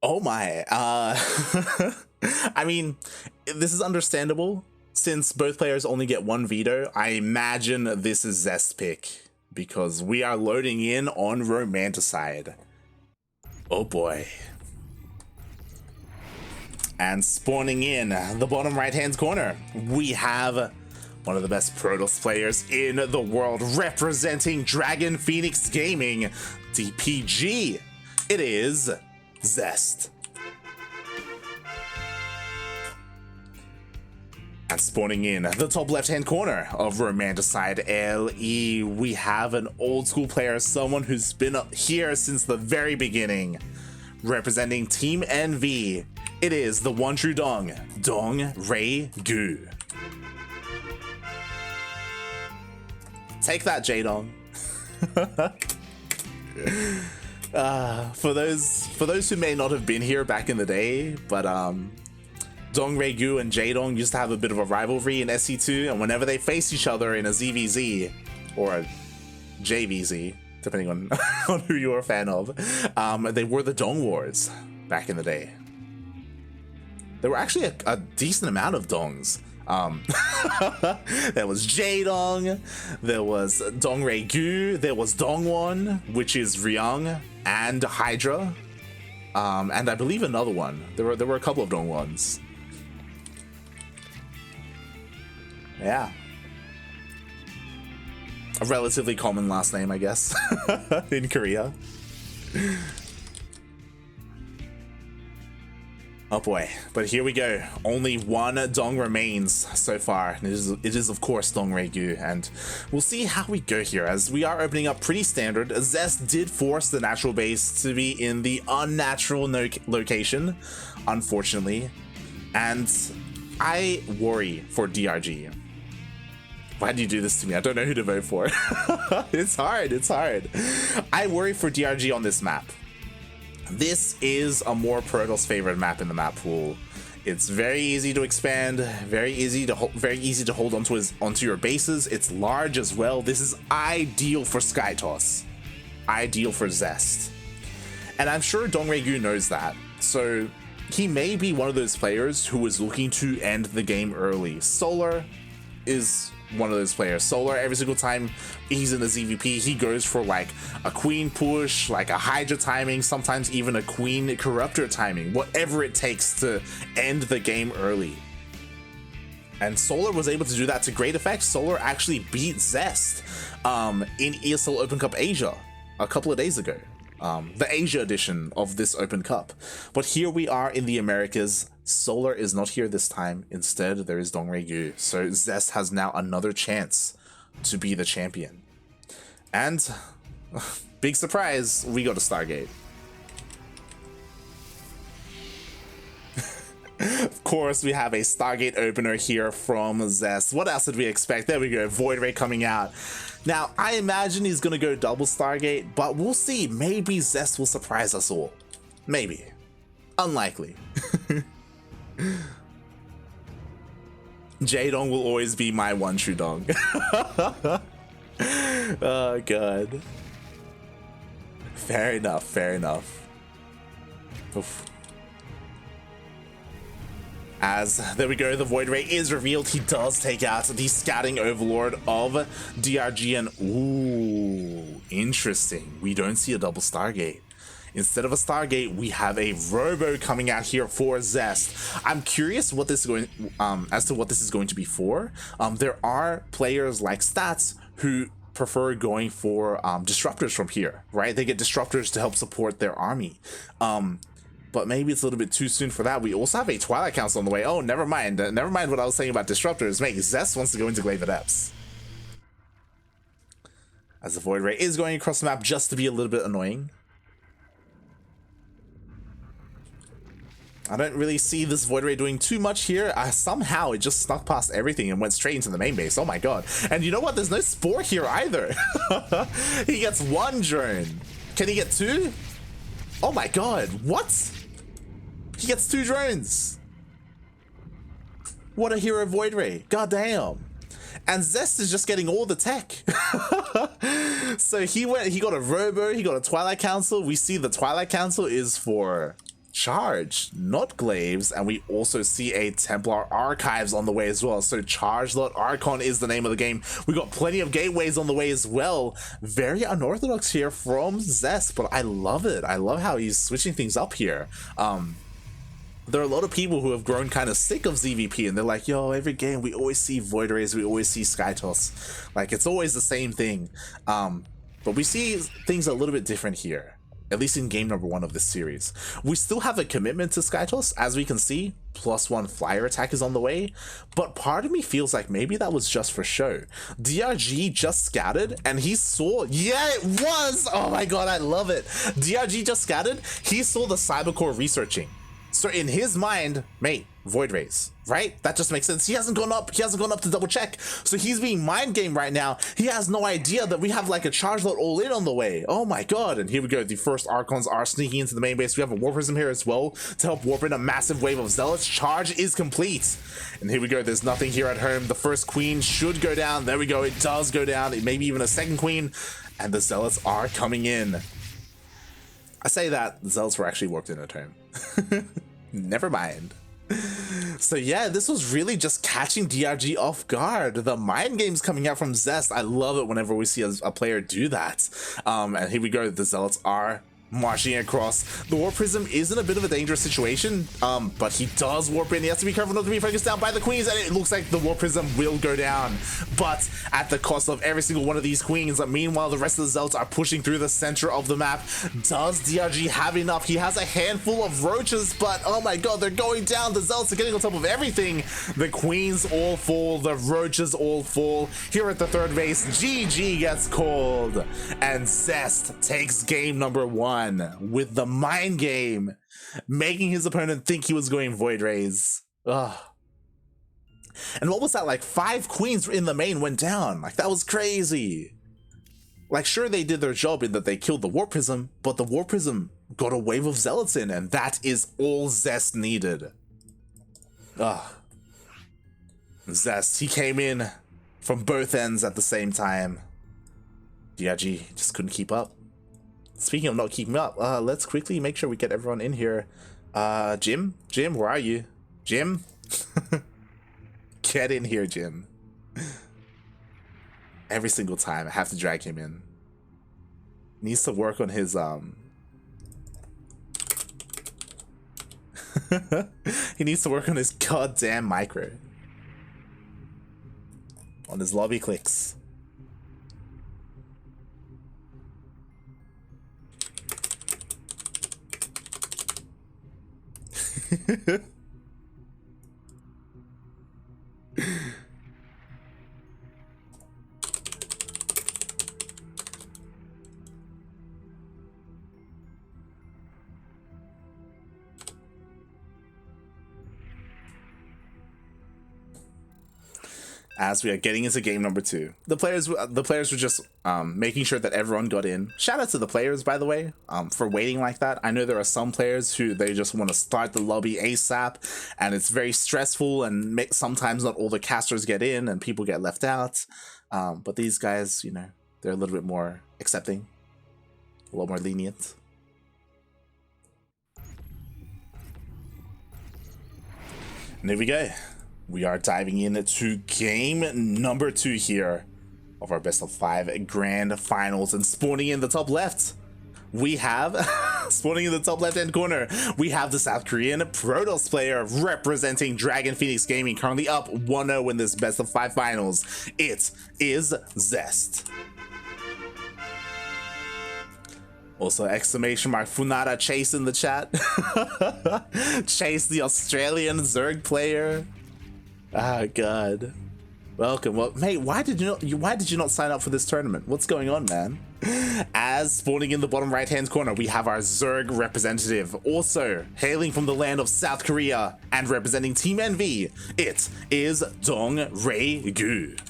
Oh my. I mean, this is understandable. Since both players only get one veto, I imagine this is Zest's pick, because we are loading in on Romanticide. Oh boy. And spawning in the bottom right-hand corner, we have one of the best Protoss players in the world, representing Dragon Phoenix Gaming, DPG. It is Zest. And spawning in the top left-hand corner of Romanticide LE, we have an old school player, someone who's been here since the very beginning, representing Team NV. It is the one true DongRaeGu. Take that, J-Dong. For those who may not have been here back in the day, but DongRaeGu and J-Dong used to have a bit of a rivalry in SC2, and whenever they faced each other in a ZVZ or a JVZ, depending on, on who you were a fan of, they were the Dong Wars back in the day. There were actually a decent amount of Dongs. There was J-Dong, there was DongRaeGu, there was Dongwon, which is Ryung and Hydra, and I believe another one. There were a couple of Dongwons. Yeah. A relatively common last name, I guess, in Korea. Oh boy, but here we go. Only one Dong remains so far. It is of course DongRaeGu, and we'll see how we go here, as we are opening up pretty standard. Zest did force the natural base to be in the unnatural location, unfortunately, and I worry for DRG. Why do you do this to me? I don't know who to vote for. It's hard, it's hard. I worry for DRG on this map. This is a more Protoss favorite map in the map pool. It's very easy to expand, very easy to hold onto your bases. It's large as well. This is ideal for SkyToss, ideal for Zest, and I'm sure DongRaeGu knows that. So he may be one of those players who is looking to end the game early. Solar is one of those players. Solar, every single time he's in the ZVP, he goes for like a queen push, like a Hydra timing, sometimes even a queen corruptor timing, whatever it takes to end the game early. And Solar was able to do that to great effect. Solar actually beat Zest in ESL Open Cup Asia a couple of days ago. The Asia edition of this Open Cup. But here we are in the Americas. Solar is not here this time. Instead, there is DongRaeGu. So Zest has now another chance to be the champion. And big surprise, we got a Stargate. Of course, we have a Stargate opener here from Zest. What else did we expect? There we go, Void Ray coming out. Now, I imagine he's gonna go double Stargate, but we'll see. Maybe Zest will surprise us all. Maybe. Unlikely. J-Dong will always be my one true Dong. Oh god. Fair enough, fair enough. Oof. As there we go, the Void Ray is revealed. He does take out the scouting overlord of DRG, and ooh, interesting. We don't see a double Stargate. Instead of a Stargate, we have a Robo coming out here for Zest. I'm curious what this is going as to what this is going to be for. There are players like Stats who prefer going for disruptors from here, right? They get disruptors to help support their army. But maybe it's a little bit too soon for that. We also have a Twilight Council on the way. Oh, never mind. Never mind what I was saying about disruptors. Mate, Zest wants to go into Glaive Adepts. As the Void Ray is going across the map just to be a little bit annoying. I don't really see this Void Ray doing too much here. Somehow it just snuck past everything and went straight into the main base. Oh my god. And you know what? There's no Spore here either. He gets one drone. Can he get two? Oh my god. What? He gets two drones. What a hero Void Ray. God damn. And Zest is just getting all the tech. So he got a Robo, he got a Twilight Council. We see the Twilight Council is for Charge, not Glaives, and we also see a Templar Archives on the way as well. So Charge Lot Archon is the name of the game. We got plenty of gateways on the way as well. Very unorthodox here from Zest, but I love it. I love how he's switching things up here. There are a lot of people who have grown kind of sick of ZVP, and they're like, yo, every game we always see Void Rays, we always see Skytoss. Like, it's always the same thing. But we see things a little bit different here, at least in game number 1 of this series. We still have a commitment to Skytoss, as we can see. +1 flyer attack is on the way, but part of me feels like maybe that was just for show. DRG just scouted and he saw, yeah, it was! Oh my god, I love it. DRG just scouted, he saw the Cybercore researching. So in his mind, mate, Void Rays, right? That just makes sense. He hasn't gone up to double check. So he's being mind game right now. He has no idea that we have like a charge lot all in on the way. Oh my god. And here we go. The first Archons are sneaking into the main base. We have a War Prism here as well to help warp in a massive wave of Zealots. Charge is complete. And here we go. There's nothing here at home. The first Queen should go down. There we go. It does go down. Maybe even a second Queen. And the Zealots are coming in. I say that the Zealots were actually warped in at home. Never mind. So yeah, this was really just catching DRG off guard. The mind games coming out from Zest. I love it whenever we see a player do that. And here we go. The Zealots are marching across. The War Prism is in a bit of a dangerous situation, but he does warp in. He has to be careful not to be focused down by the Queens, and it looks like the War Prism will go down, but at the cost of every single one of these Queens. Meanwhile, the rest of the Zealots are pushing through the center of the map. Does DRG have enough? He has a handful of roaches, but oh my god, they're going down. The Zealots are getting on top of everything. The Queens all fall, the roaches all fall. Here at the third base, GG gets called, and Zest takes game number 1 with the mind game, making his opponent think he was going Void Rays. Ugh. And what was that, like 5 Queens in the main went down? Like, that was crazy. Like, sure, they did their job in that they killed the War Prism, but the War Prism got a wave of Zealots in, and that is all Zest needed. Ugh. Zest, he came in from both ends at the same time. DRG just couldn't keep up. Speaking of not keeping up, let's quickly make sure we get everyone in here. Jim, where are you? Jim? Get in here, Jim. Every single time, I have to drag him in. Needs to work on his, he needs to work on his goddamn micro. On his lobby clicks. As we are getting into game number 2, the players were just making sure that everyone got in. Shout out to the players, by the way, for waiting like that. I know there are some players who they just want to start the lobby ASAP, and it's very stressful, and sometimes not all the casters get in and people get left out. But these guys, you know, they're a little bit more accepting, a lot more lenient. And here we go. We are diving into game number 2 here of our best of 5 grand finals, and spawning in the top left, we have spawning in the top left hand corner, we have the South Korean Protoss player representing Dragon Phoenix Gaming, currently up 1-0 in this best of 5 finals. It is Zest. Also, exclamation mark Funada Chase in the chat. Chase, the Australian Zerg player. Ah, god. Welcome. Well, mate, why did you not sign up for this tournament? What's going on, man? As spawning in the bottom right hand corner, we have our Zerg representative, also hailing from the land of South Korea and representing Team NV. It is DongRaeGu.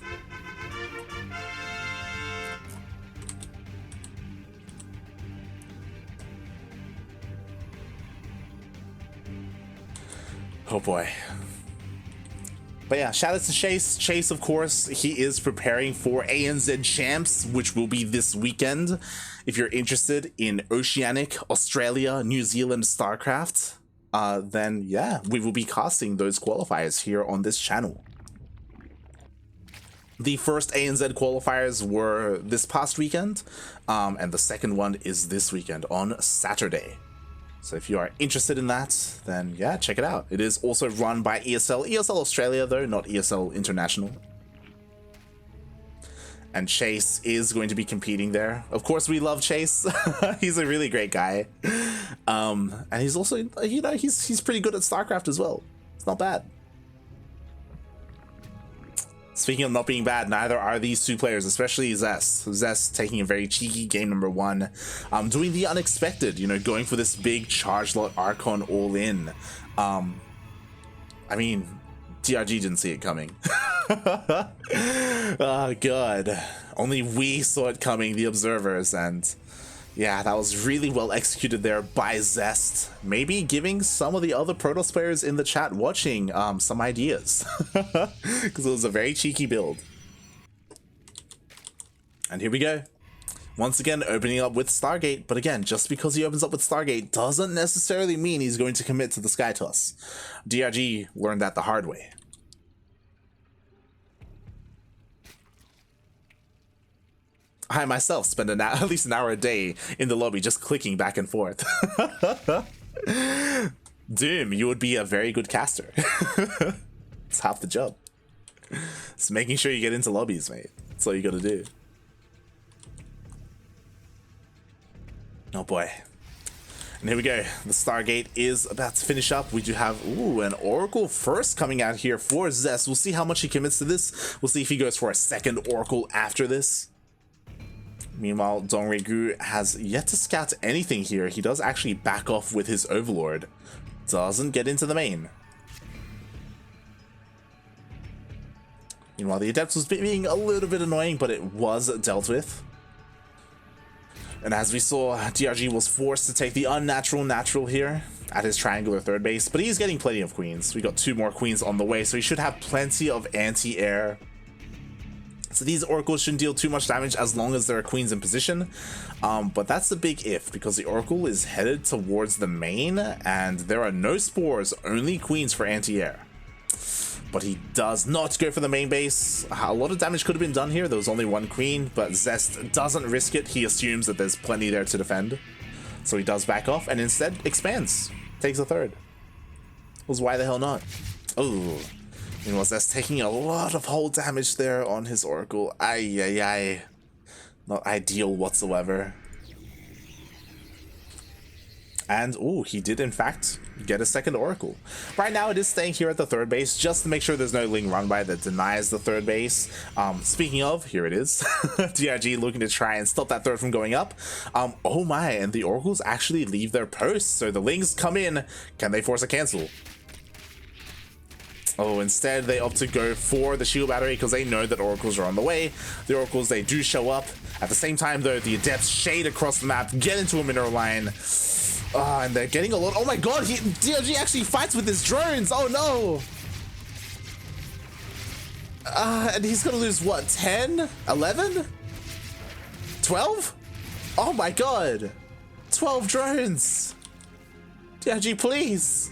Oh boy. But yeah, shout out to Chase. Chase, of course, he is preparing for ANZ Champs, which will be this weekend. If you're interested in Oceanic, Australia, New Zealand, StarCraft, then yeah, we will be casting those qualifiers here on this channel. The first ANZ qualifiers were this past weekend, and the second one is this weekend on Saturday. So if you are interested in that, then yeah, check it out. It is also run by ESL Australia though, not ESL International. And Chase is going to be competing there. Of course, we love Chase. He's a really great guy. And he's also, you know, he's pretty good at StarCraft as well. It's not bad. Speaking of not being bad, neither are these two players, especially Zest. Zest taking a very cheeky game number 1, doing the unexpected, you know, going for this big charge lot Archon all in. I mean, DRG didn't see it coming. Oh god, only we saw it coming, the observers, and yeah, that was really well executed there by Zest. Maybe giving some of the other Protoss players in the chat watching some ideas, because it was a very cheeky build. And here we go. Once again, opening up with Stargate, but again, just because he opens up with Stargate doesn't necessarily mean he's going to commit to the Sky Toss. DRG learned that the hard way. I myself spend at least an hour a day in the lobby just clicking back and forth. Doom, you would be a very good caster. It's half the job. It's making sure you get into lobbies, mate. That's all you gotta do. Oh boy. And here we go. The Stargate is about to finish up. We do have, ooh, an Oracle first coming out here for Zest. We'll see how much he commits to this. We'll see if he goes for a second Oracle after this. Meanwhile, DongRaeGu has yet to scout anything here. He does actually back off with his Overlord. Doesn't get into the main. Meanwhile, the Adept was being a little bit annoying, but it was dealt with. And as we saw, DRG was forced to take the unnatural natural here at his triangular third base, but he's getting plenty of queens. We got 2 more queens on the way, so he should have plenty of anti-air. So these Oracles shouldn't deal too much damage as long as there are queens in position. But that's the big if, because the Oracle is headed towards the main, and there are no spores, only queens for anti-air. But he does not go for the main base. A lot of damage could have been done here. There was only 1 queen, but Zest doesn't risk it. He assumes that there's plenty there to defend. So he does back off and instead expands. Takes a third. Was why the hell not? Oh. Meanwhile, Zest taking a lot of hull damage there on his Oracle. Ay. Not ideal whatsoever. And, ooh, he did in fact get a second Oracle. Right now it is staying here at the third base just to make sure there's no Ling run by that denies the third base. Speaking of, here it is. DRG looking to try and stop that third from going up. Oh my, and the Oracles actually leave their posts, so the Lings come in. Can they force a cancel? Oh, instead they opt to go for the shield battery because they know that Oracles are on the way. The Oracles, they do show up. At the same time though, the Adepts shade across the map, get into a mineral line. And they're getting a lot. Oh my god, DRG actually fights with his drones. Oh no. And he's gonna lose what, 10? 11? 12? Oh my god. 12 drones. DRG, please.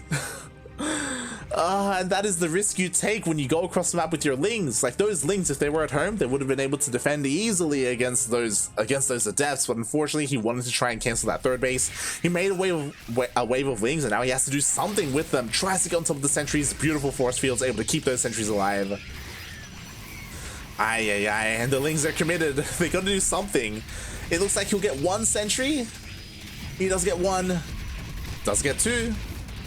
And that is the risk you take when you go across the map with your Lings. Like those Lings, if they were at home, they would have been able to defend easily against those Adepts, but unfortunately he wanted to try and cancel that third base. He made a wave of Lings, and now he has to do something with them. Tries to get on top of the sentries. Beautiful force fields, able to keep those sentries alive. And the Lings are committed. They gotta do something. It looks like he'll get 1 sentry. He does get 1. Does get 2.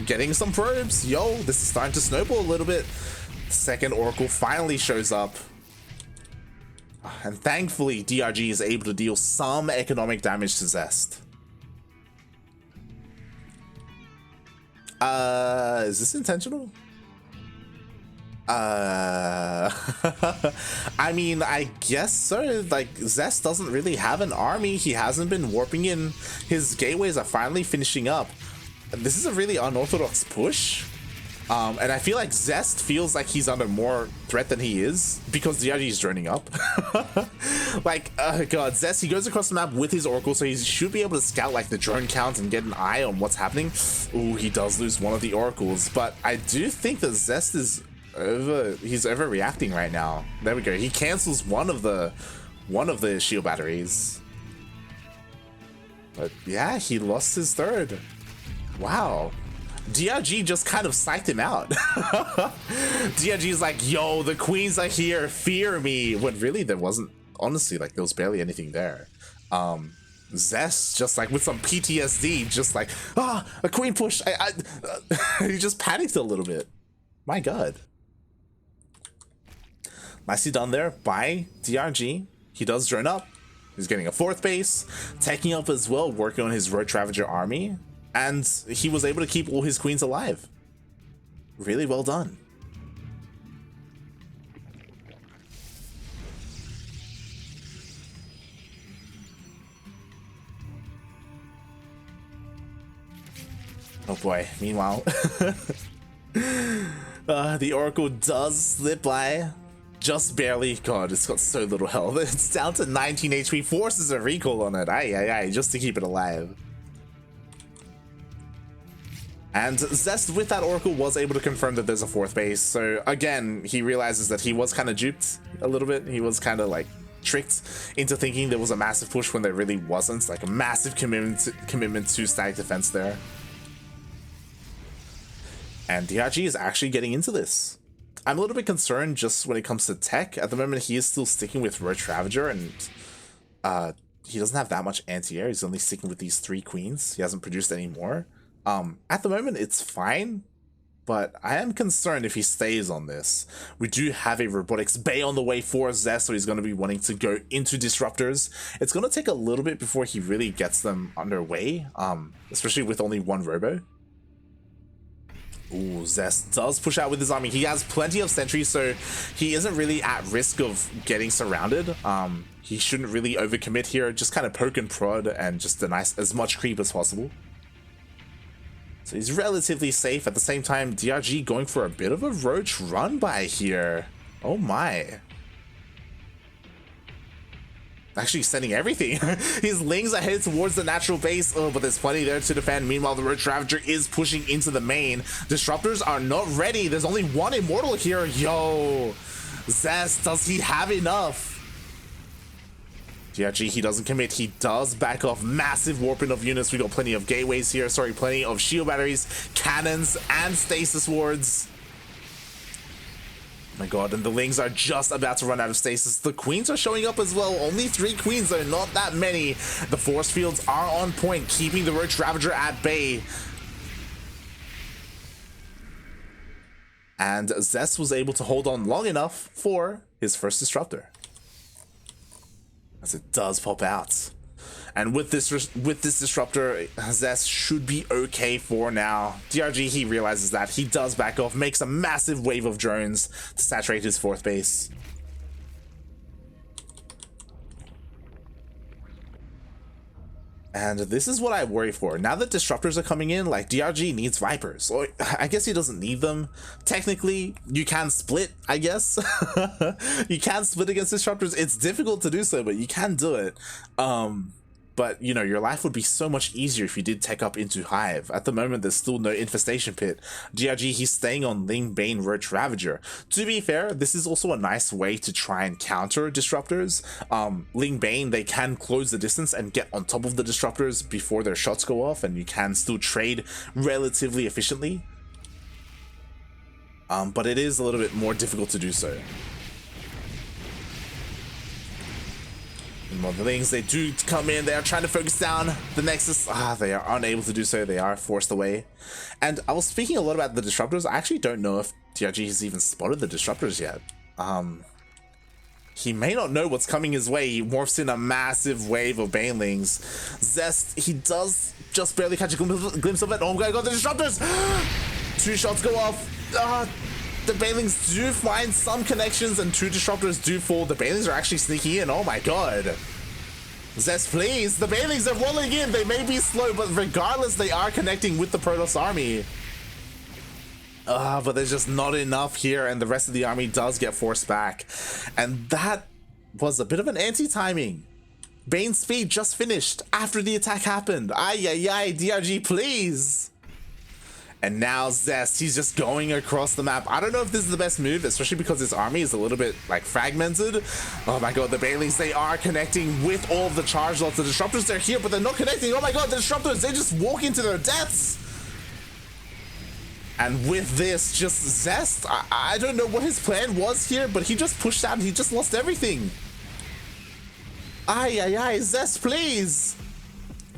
Getting some probes. Yo, this is starting to snowball a little bit. Second Oracle finally shows up. And thankfully, DRG is able to deal some economic damage to Zest. Is this intentional? I mean, I guess so. Like, Zest doesn't really have an army. He hasn't been warping in. His gateways are finally finishing up. This is a really unorthodox push. And I feel like Zest feels like he's under more threat than he is because DRG is droning up. Like, oh god, Zest, he goes across the map with his Oracle, so he should be able to scout like the drone count and get an eye on what's happening. Ooh, he does lose one of the Oracles, but I do think that Zest is he's overreacting right now. There we go. He cancels one of the shield batteries. But yeah, he lost his third. Wow. DRG just kind of psyched him out. DRG is like, yo, the queens are here, fear me. When really there wasn't, honestly, like there was barely anything there. Zest just like with some PTSD, just like, a queen push. He just panicked a little bit. My god. Nicely done there by DRG. He does drone up. He's getting a 4th base, taking up as well, working on his Road Ravager army. And he was able to keep all his queens alive. Really well done. Oh boy, meanwhile. The Oracle does slip by. Just barely. God, it's got so little health. It's down to 19 HP. Forces a recall on it. Aye, just to keep it alive. And Zest with that Oracle was able to confirm that there's a 4th base. So again, he realizes that he was kind of duped a little bit. He was kind of like tricked into thinking there was a massive push when there really wasn't. Like a massive commitment to static defense there. And DRG is actually getting into this. I'm a little bit concerned just when it comes to tech. At the moment, he is still sticking with Roach Ravager, and he doesn't have that much anti-air. He's only sticking with these 3 queens. He hasn't produced any more. At the moment, it's fine, but I am concerned if he stays on this. We do have a Robotics Bay on the way for Zest, so he's going to be wanting to go into Disruptors. It's going to take a little bit before he really gets them underway, especially with only 1 Robo. Ooh, Zest does push out with his army. He has plenty of sentries, so he isn't really at risk of getting surrounded. He shouldn't really overcommit here. Just kind of poke and prod and just deny as much creep as possible. So he's relatively safe. At the same time, DRG going for a bit of a roach run by here. Oh my. Actually sending everything. His Lings are headed towards the natural base. Oh, but there's plenty there to defend. Meanwhile, the Roach Ravager is pushing into the main. Disruptors are not ready. There's only 1 Immortal here. Yo. Zest, does he have enough? DRG, he doesn't commit. He does back off. Massive warping of units. We got plenty of gateways here. Sorry, plenty of shield batteries, cannons, and stasis wards. Oh my god, and the Lings are just about to run out of stasis. The queens are showing up as well. Only 3 queens, though, not that many. The force fields are on point, keeping the Roach Ravager at bay. And Zest was able to hold on long enough for his first Disruptor. As it does pop out. And with this Disruptor, Zest should be okay for now. DRG, he realizes that. He does back off, makes a massive wave of drones to saturate his 4th base. And this is what I worry for. Now that Disruptors are coming in, like, DRG needs Vipers. Or I guess he doesn't need them. Technically, you can split, I guess. You can split against Disruptors. It's difficult to do so, but you can do it. But, you know, your life would be so much easier if you did tech up into Hive. At the moment, there's still no Infestation Pit. DRG, he's staying on Ling Bane Roach Ravager. To be fair, this is also a nice way to try and counter Disruptors. Ling Bane, they can close the distance and get on top of the Disruptors before their shots go off, and you can still trade relatively efficiently. But it is a little bit more difficult to do so. The Lings, they do come in. They are trying to focus down the Nexus. They are unable to do so. They are forced away. And I was speaking a lot about the Disruptors. I actually don't know if DRG has even spotted the Disruptors yet. He may not know what's coming his way. He morphs in a massive wave of Banelings. Zest, he does just barely catch a glimpse of it. Oh my god, the Disruptors! 2 shots go off. The Banelings do find some connections and 2 Disruptors do fall. The Banelings are actually sneaking in. Oh my god. Zest, please. The Banelings are rolling in. They may be slow, but regardless, they are connecting with the Protoss army. But there's just not enough here, and the rest of the army does get forced back. And that was a bit of an anti-timing. Bane's speed just finished after the attack happened. Ay, DRG, please. And now Zest, he's just going across the map. I don't know if this is the best move, especially because his army is a little bit like fragmented. Oh my god, the Banelings, they are connecting with all of the charge lots. The disruptors, they're here, but they're not connecting. Oh my god, the disruptors, they just walk into their deaths. And with this, just Zest, I don't know what his plan was here, but he just pushed out and he just lost everything. Ay, Zest, please.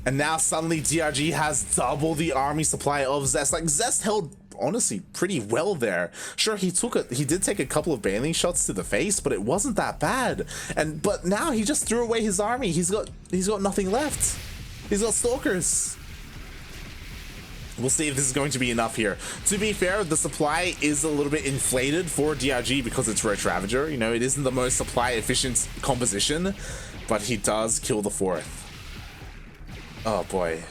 And now suddenly DRG has double the army supply of Zest. Like, Zest held, honestly, pretty well there. Sure, he did take a couple of Baneling shots to the face, but it wasn't that bad. But now he just threw away his army. He's got nothing left. He's got Stalkers. We'll see if this is going to be enough here. To be fair, the supply is a little bit inflated for DRG because it's Roach Ravager. You know, it isn't the most supply efficient composition, but he does kill the 4th. Oh boy.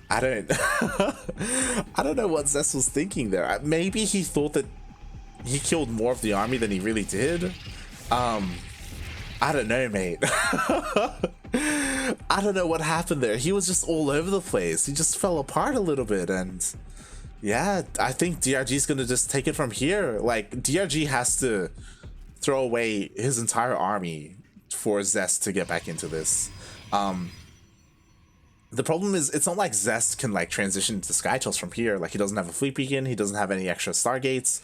I don't know what Zest was thinking there. Maybe he thought that he killed more of the army than he really did. I don't know, mate. I don't know what happened there. He was just all over the place. He just fell apart a little bit, and yeah, I think DRG is gonna just take it from here. Like, DRG has to throw away his entire army for Zest to get back into this. The problem is, it's not like Zest can like transition to Skytels from here. Like, he doesn't have a fleet beacon, he doesn't have any extra Stargates.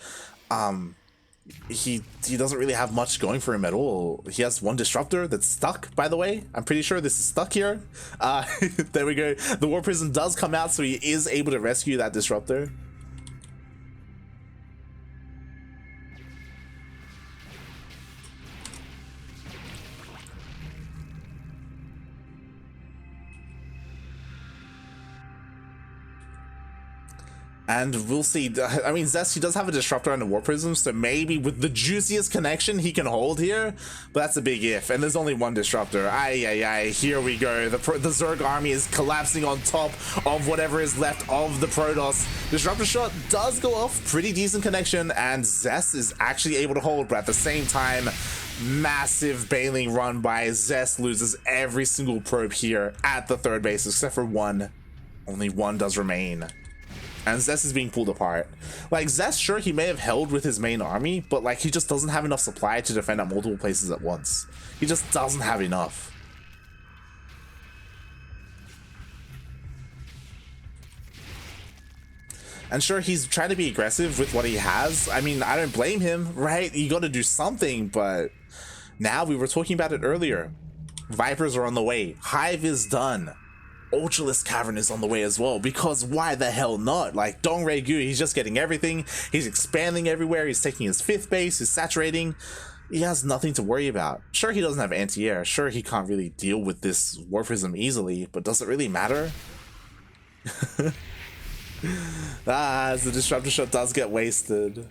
He doesn't really have much going for him at all. He has one disruptor that's stuck, by the way. I'm pretty sure this is stuck here. There we go. The War Prism does come out, so he is able to rescue that disruptor. And we'll see. I mean, Zest, he does have a Disruptor and a War Prism, so maybe with the juiciest connection he can hold here, but that's a big if, and there's only one Disruptor. Ay, here we go. The Zerg army is collapsing on top of whatever is left of the Protoss. Disruptor shot does go off, pretty decent connection, and Zest is actually able to hold, but at the same time, massive Baneling run by Zest loses every single probe here at the 3rd base, except for one. Only one does remain. And Zest is being pulled apart. Like, Zest, sure, he may have held with his main army, but like, he just doesn't have enough supply to defend at multiple places at once. He just doesn't have enough. And sure, he's trying to be aggressive with what he has. I mean, I don't blame him, right? You got to do something, but now we were talking about it earlier. Vipers are on the way. Hive is done. Ultralisk Cavern is on the way as well, because why the hell not? Like, DongRaeGu, he's just getting everything. He's expanding everywhere. He's taking his 5th base. He's saturating. He has nothing to worry about. Sure, he doesn't have anti-air. Sure, he can't really deal with this War Prism easily, but does it really matter? As the Disruptor shot does get wasted.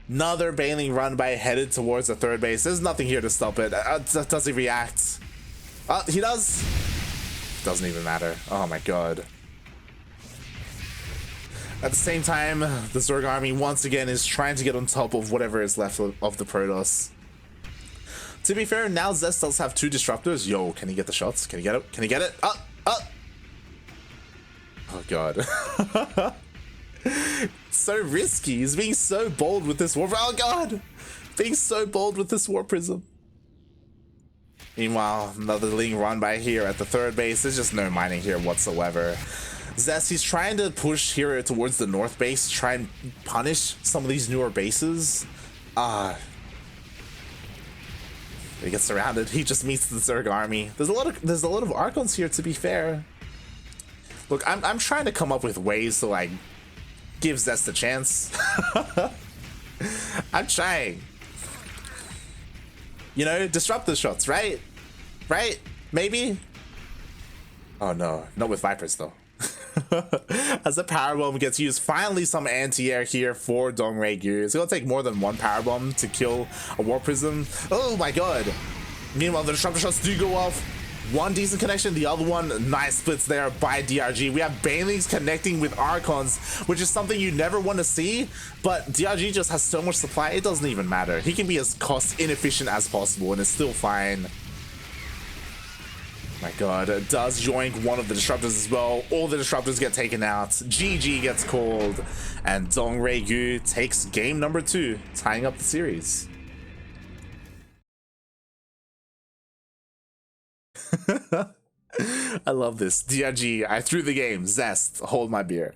Another Baneling run by headed towards the 3rd base. There's nothing here to stop it. Does he react? He does. Doesn't even matter. Oh my god. At the same time, the Zerg army once again is trying to get on top of whatever is left of the Protoss. To be fair, now Zest does have 2 disruptors. Yo, can he get the shots? Can he get it? Can he get it? Oh god. So risky. He's being so bold with this war. Oh god! Being so bold with this War Prism. Meanwhile, another Ling run by here at the 3rd base. There's just no mining here whatsoever. Zest, he's trying to push here towards the north base, try and punish some of these newer bases. He gets surrounded. He just meets the Zerg army. There's a lot of Archons here, to be fair. Look, I'm trying to come up with ways to like give Zest a chance. I'm trying. You know, disrupt the shots, right? Right? Maybe? Oh no, not with Vipers though. As the power bomb gets used, finally some anti-air here for DongRaeGu. It's gonna take more than one power bomb to kill a War Prism. Oh my god. Meanwhile, the disruptor shots do go off. One decent connection, the other one, nice splits there by DRG. We have Banelings connecting with Archons, which is something you never want to see, but DRG just has so much supply, it doesn't even matter. He can be as cost inefficient as possible and it's still fine. My god, does yoink one of the disruptors as well. All the disruptors get taken out. GG gets called, and DongRaeGu takes game number 2, tying up the series. I love this. DRG, I threw the game. Zest, hold my beer.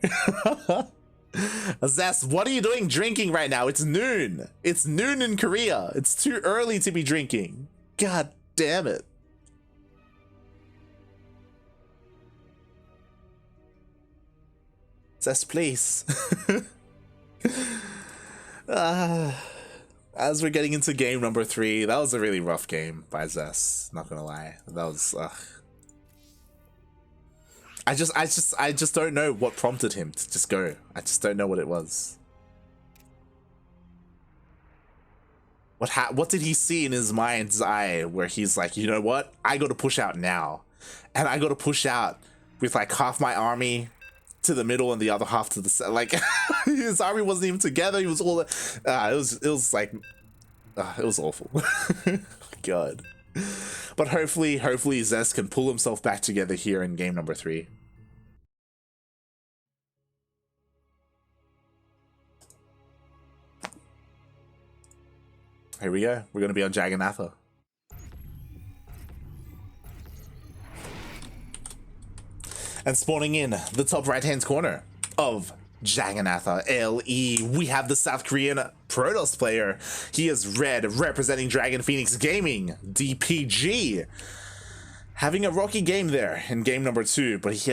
Zest, what are you doing drinking right now? It's noon. It's noon in Korea. It's too early to be drinking. God damn it. Zest, please. As we're getting into game number 3, that was a really rough game by Zest, not gonna lie. That was I just don't know what prompted him to just go. I just don't know what it was. What did he see in his mind's eye where he's like, you know what? I gotta push out now. And I gotta push out with like half my army to the middle and the other half to the side. Like his army wasn't even together. He was all it was like it was awful. God. But hopefully Zest can pull himself back together here in game number 3. Here we go. We're gonna be on Jagannatha. And spawning in the top right-hand corner of Jagannatha LE, we have the South Korean Protoss player. He is red, representing Dragon Phoenix Gaming, DPG. Having a rocky game there in game number 2, but he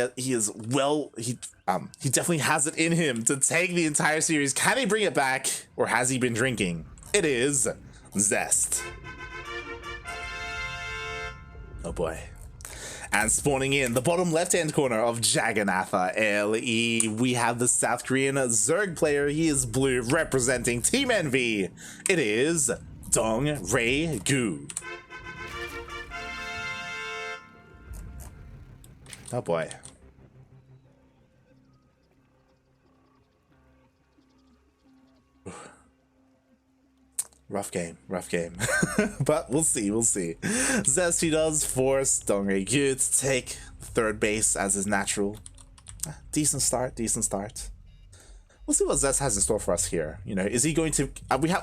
definitely has it in him to take the entire series. Can he bring it back, or has he been drinking? It is Zest. Oh boy. And spawning in the bottom left-hand corner of Jagannatha LE, we have the South Korean Zerg player. He is blue, representing Team NV. It is DongRaeGu. Oh boy. Rough game, but we'll see. Zest, he does force DongRaeGu to take third base as his natural. Decent start. We'll see what Zest has in store for us here. You know, is he going to?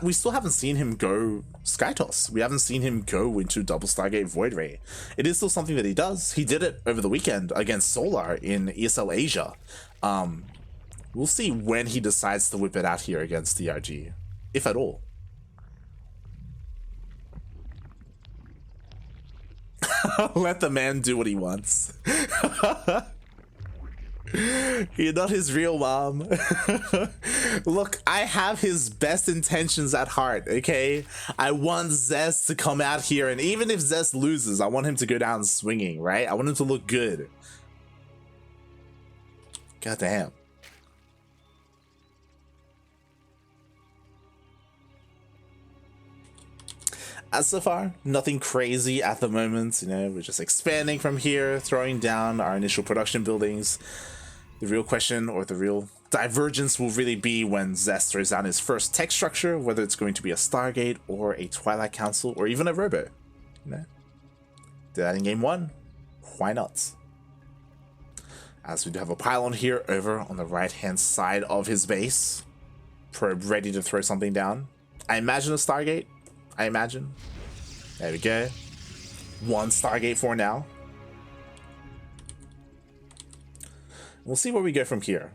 We still haven't seen him go Skytoss. We haven't seen him go into double Stargate Void Ray. It is still something that he does. He did it over the weekend against Solar in ESL Asia. We'll see when he decides to whip it out here against DRG, if at all. Let the man do what he wants. You're not his real mom. Look, I have his best intentions at heart, okay? I want Zest to come out here, and even if Zest loses, I want him to go down swinging, right? I want him to look good. God damn. As so far, nothing crazy at the moment. You know, we're just expanding from here, throwing down our initial production buildings. The real question, or the real divergence, will really be when Zest throws down his first tech structure, whether it's going to be a Stargate or a Twilight Council or even a Robo. You know, did that in game 1. Why not? As we do have a pylon here over on the right-hand side of his base. Probe ready to throw something down. I imagine a Stargate. I imagine. There we go. 1 Stargate for now. We'll see where we go from here.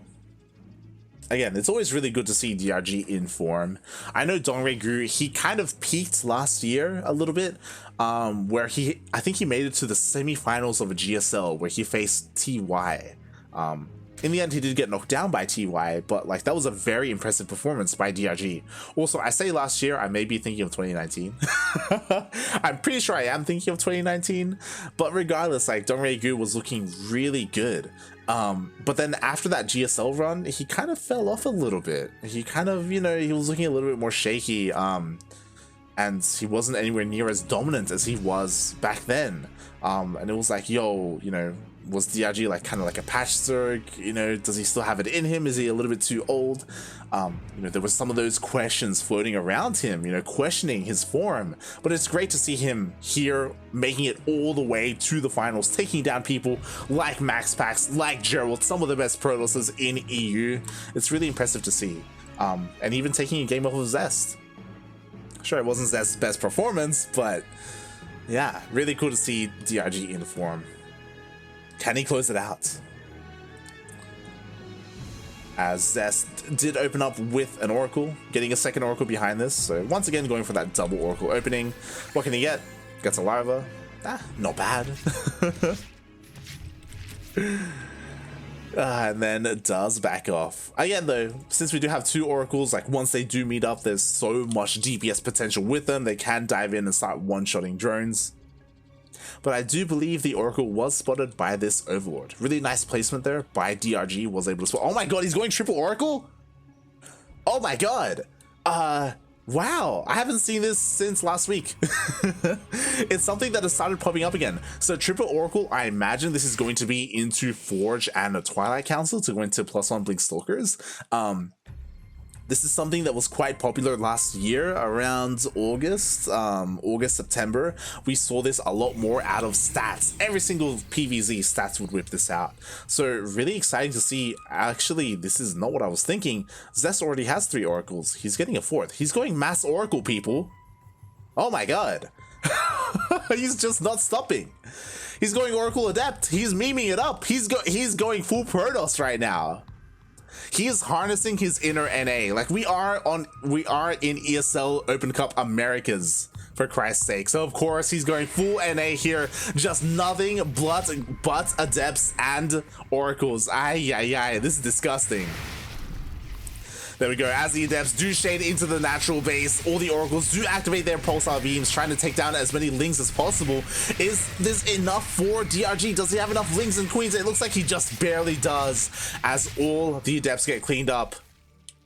Again, it's always really good to see DRG in form. I know DongRaeGu, he kind of peaked last year a little bit, where I think he made it to the semifinals of a GSL where he faced TY. In the end, he did get knocked down by TY, but like that was a very impressive performance by DRG. Also, I say last year, I may be thinking of 2019. I'm pretty sure I am thinking of 2019, but regardless, like DongRaeGu was looking really good. But then after that GSL run, he kind of fell off a little bit. He kind of, you know, he was looking a little bit more shaky. and he wasn't anywhere near as dominant as he was back then. And it was like, yo, you know, was DRG like kind of like a patch Zerg? You know, does he still have it in him? Is he a little bit too old? You know, there was some of those questions floating around him, you know, questioning his form. But it's great to see him here, making it all the way to the finals, taking down people like Max Pax, like Gerald, some of the best Protosses in EU. It's really impressive to see. And even taking a game off of Zest. Sure, it wasn't Zest's best performance, but yeah, really cool to see DRG in form. Can he close it out? As Zest did open up with an Oracle, getting a second Oracle behind this. So once again, going for that double Oracle opening. What can he get? Gets a Larva. Not bad. And then it does back off. Again though, since we do have two Oracles, like once they do meet up, there's so much DPS potential with them. They can dive in and start one-shotting drones. But I do believe the Oracle was spotted by this Overlord. Really nice placement there by DRG, was able to spot. Oh my god, he's going triple Oracle? Oh my god. Wow, I haven't seen this since last week. It's something that has started popping up again. So triple Oracle, I imagine this is going to be into Forge and a Twilight Council to go into +1 Blink Stalkers. This is something that was quite popular last year around August, September. We saw this a lot more out of stats. Every single PvZ stats would whip this out. So really exciting to see. Actually, this is not what I was thinking. Zest already has 3 Oracles. He's getting a 4th. He's going mass Oracle, people. Oh my god. He's just not stopping. He's going Oracle Adept. He's memeing it up. He's going full Protoss right now. He is harnessing his inner NA. Like we are in ESL Open Cup Americas, for Christ's sake. So of course he's going full NA here. Just nothing but Adepts and Oracles. Ay, this is disgusting. There we go. As the Adepts do shade into the natural base, all the Oracles do activate their pulsar beams, trying to take down as many Lings as possible. Is this enough for DRG? Does he have enough Lings and Queens? It looks like he just barely does, as all the Adepts get cleaned up.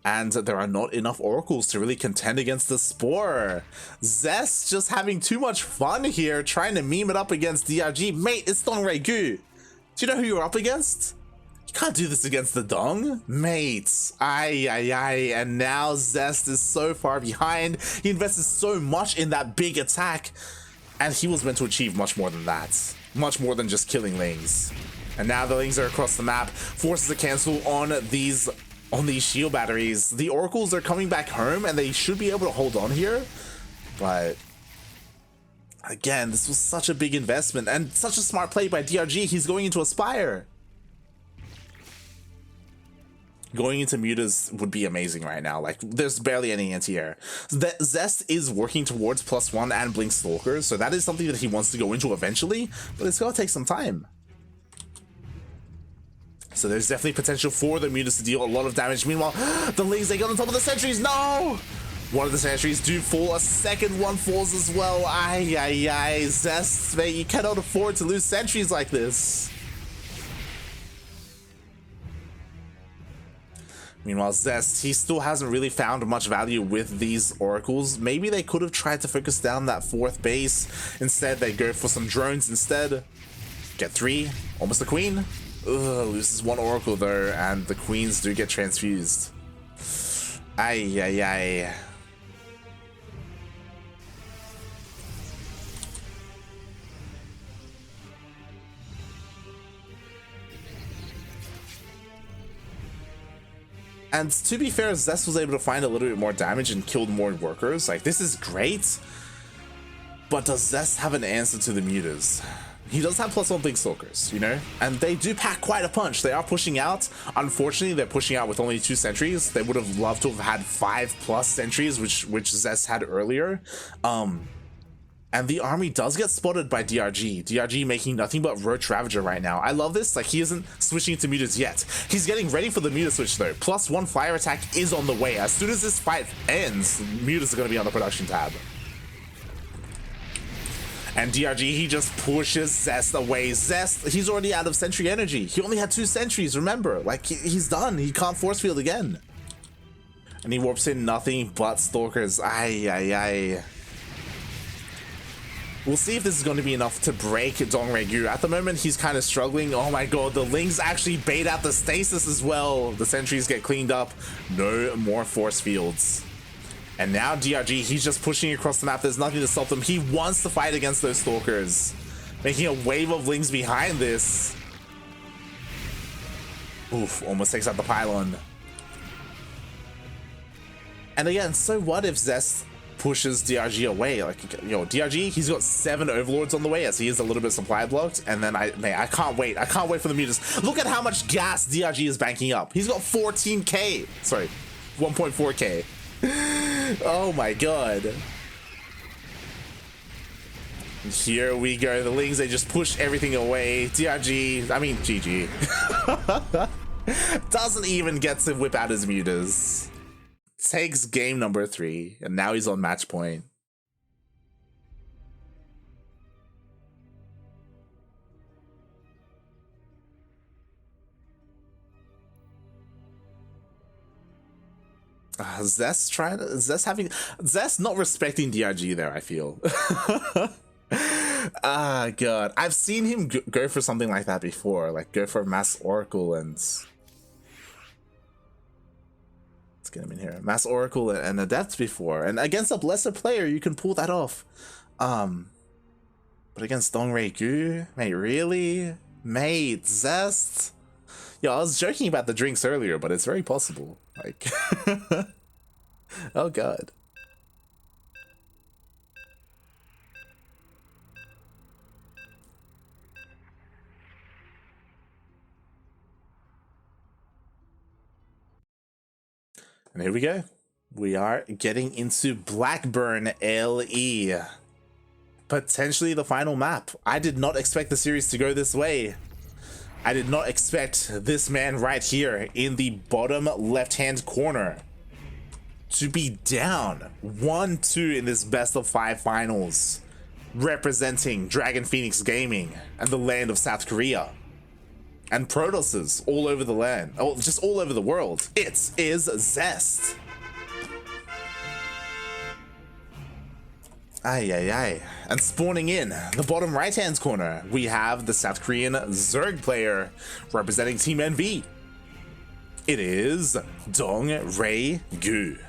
And there are not enough Oracles to really contend against the Spore. Zest just having too much fun here, trying to meme it up against DRG. Mate, it's DongRaeGu. Do you know who you're up against? You can't do this against the Dong, mates. Ay, and now Zest is so far behind. He invested so much in that big attack, and he was meant to achieve much more than that. Much more than just killing Lings. And now the Lings are across the map, forces a cancel on these shield batteries. The Oracles are coming back home, and they should be able to hold on here, but again, this was such a big investment and such a smart play by DRG. He's going into Aspire. Going into Mutas would be amazing right now. Like, there's barely any anti-air. Zest is working towards +1 and Blink Stalkers, so that is something that he wants to go into eventually, but it's gonna take some time. So there's definitely potential for the Mutas to deal a lot of damage. Meanwhile, the Lings, they got on top of the sentries. No! One of the sentries do fall. A second one falls as well. Ay. Zest, mate, you cannot afford to lose sentries like this. Meanwhile, Zest, he still hasn't really found much value with these Oracles. Maybe they could have tried to focus down that 4th base. Instead, they go for some drones instead. Get 3. Almost a Queen. Ugh, loses 1 Oracle though, and the Queens do get transfused. Ay. And to be fair, Zest was able to find a little bit more damage and killed more workers. Like, this is great. But does Zest have an answer to the Mutas? He does have +1 Blink Stalkers, you know? And they do pack quite a punch. They are pushing out. Unfortunately, they're pushing out with only 2 sentries. They would have loved to have had 5+ sentries, which Zest had earlier. And the army does get spotted by DRG. DRG making nothing but Roach Ravager right now. I love this. Like, he isn't switching to Mutas yet. He's getting ready for the Muta switch though. +1 fire attack is on the way. As soon as this fight ends, Mutas are going to be on the production tab. And DRG, he just pushes Zest away. Zest, he's already out of sentry energy. He only had 2 sentries, remember? Like, he's done. He can't force field again. And he warps in nothing but Stalkers. Ay. We'll see if this is going to be enough to break DongRaeGu. At the moment, he's kind of struggling. Oh my god, the Lings actually bait out the stasis as well. The sentries get cleaned up. No more force fields. And now DRG, he's just pushing across the map. There's nothing to stop them. He wants to fight against those Stalkers. Making a wave of Lings behind this. Oof, almost takes out the pylon. And again, so what if Zest pushes DRG away? Like, yo, DRG, he's got 7 overlords on the way as he is a little bit supply blocked. And then I can't wait. I can't wait for the mutas. Look at how much gas DRG is banking up. He's got 14k. Sorry, 1.4k. Oh my god. Here we go. The Lings, they just push everything away. DRG, I mean GG. Doesn't even get to whip out his mutas. Takes game number 3, and now he's on match point. Zest not respecting DRG there, I feel. Ah, god. I've seen him go for something like that before, like go for Mass Oracle and... Let's get him in here. Mass Oracle and Adept before, and against a lesser player, you can pull that off. But against DongRaeGu, mate, really? Mate, Zest? Yo, I was joking about the drinks earlier, but it's very possible. Like, oh god. And here we go. We are getting into Blackburn LE. Potentially the final map. I did not expect the series to go this way. I did not expect this man right here in the bottom left-hand corner to be down 1-2 in this best of 5 finals, representing Dragon Phoenix Gaming and the land of South Korea. And Protosses all over the land, oh, just all over the world. It is Zest. Ay, ay, ay. And spawning in the bottom right-hand corner, we have the South Korean Zerg player representing Team NV. It is DongRaeGu.